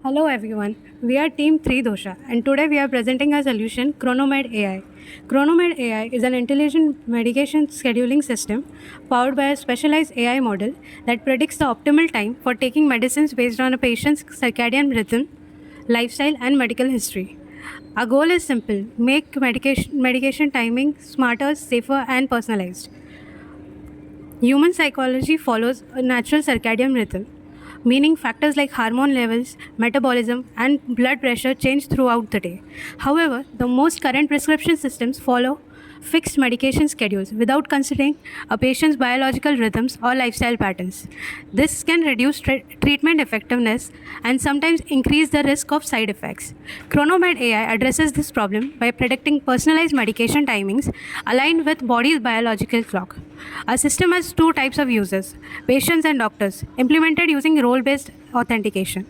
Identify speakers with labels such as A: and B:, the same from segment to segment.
A: Hello everyone, we are Team 3 Dosha and today we are presenting our solution Chronomed AI. Chronomed AI is an intelligent medication scheduling system powered by a specialized AI model that predicts the optimal time for taking medicines based on a patient's circadian rhythm, lifestyle, and medical history. Our goal is simple make medication timing smarter, safer, and personalized. Human psychology follows a natural circadian rhythm, meaning factors like hormone levels, metabolism, and blood pressure change throughout the day. However, the most current prescription systems follow fixed medication schedules without considering a patient's biological rhythms or lifestyle patterns. This can reduce treatment effectiveness and sometimes increase the risk of side effects. Chronomed AI addresses this problem by predicting personalized medication timings aligned with body's biological clock. Our system has two types of users, patients and doctors, implemented using role-based authentication.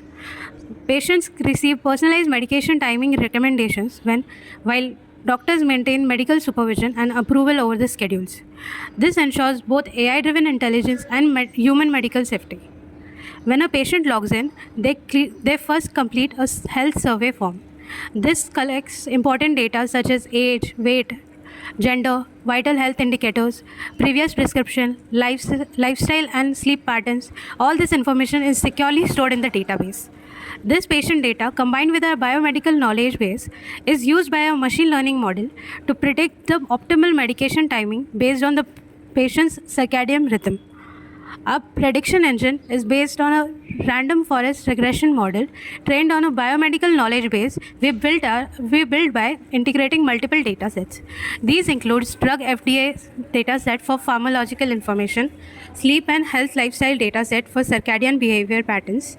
A: Patients receive personalized medication timing recommendations while doctors maintain medical supervision and approval over the schedules. This ensures both AI-driven intelligence and human medical safety. When a patient logs in, they first complete a health survey form. This collects important data such as age, weight, gender, vital health indicators, previous prescription, lifestyle, and sleep patterns. All this information is securely stored in the database. This patient data, combined with our biomedical knowledge base, is used by a machine learning model to predict the optimal medication timing based on the patient's circadian rhythm. Our prediction engine is based on a random forest regression model trained on a biomedical knowledge base we built by integrating multiple datasets. These include drug FDA dataset for pharmacological information, sleep and health lifestyle dataset for circadian behavior patterns,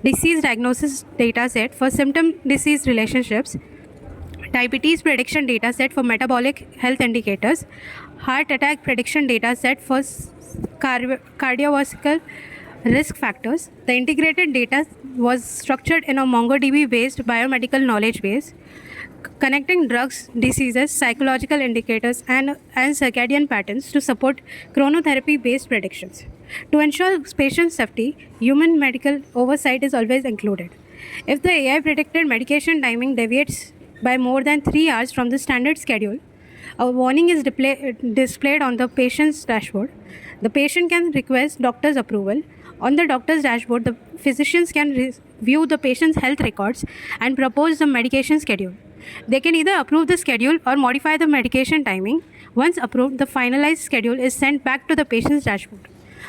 A: disease diagnosis dataset for symptom disease relationships, diabetes prediction dataset for metabolic health indicators, heart attack prediction dataset for cardiovascular risk factors. The integrated data was structured in a MongoDB-based biomedical knowledge base, connecting drugs, diseases, psychological indicators, and circadian patterns to support chronotherapy-based predictions. To ensure patient safety, human medical oversight is always included. If the AI predicted medication timing deviates by more than 3 hours from the standard schedule, a warning is displayed on the patient's dashboard. The patient can request doctor's approval. On the doctor's dashboard, the physicians can view the patient's health records and propose the medication schedule. They can either approve the schedule or modify the medication timing. Once approved, the finalized schedule is sent back to the patient's dashboard.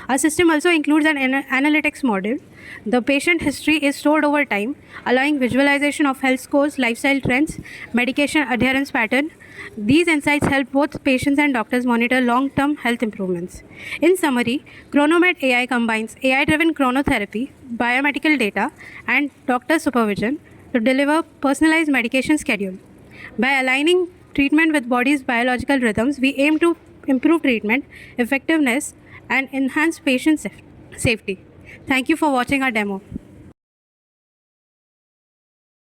A: Our system also includes an analytics model. The patient history is stored over time, allowing visualization of health scores, lifestyle trends, medication adherence pattern. These insights help both patients and doctors monitor long-term health improvements. In summary, Chronomed AI combines AI-driven chronotherapy, biomedical data, and doctor supervision to deliver personalized medication schedule. By aligning treatment with body's biological rhythms, we aim to improve treatment effectiveness and enhance patient safety. Thank you for watching our demo.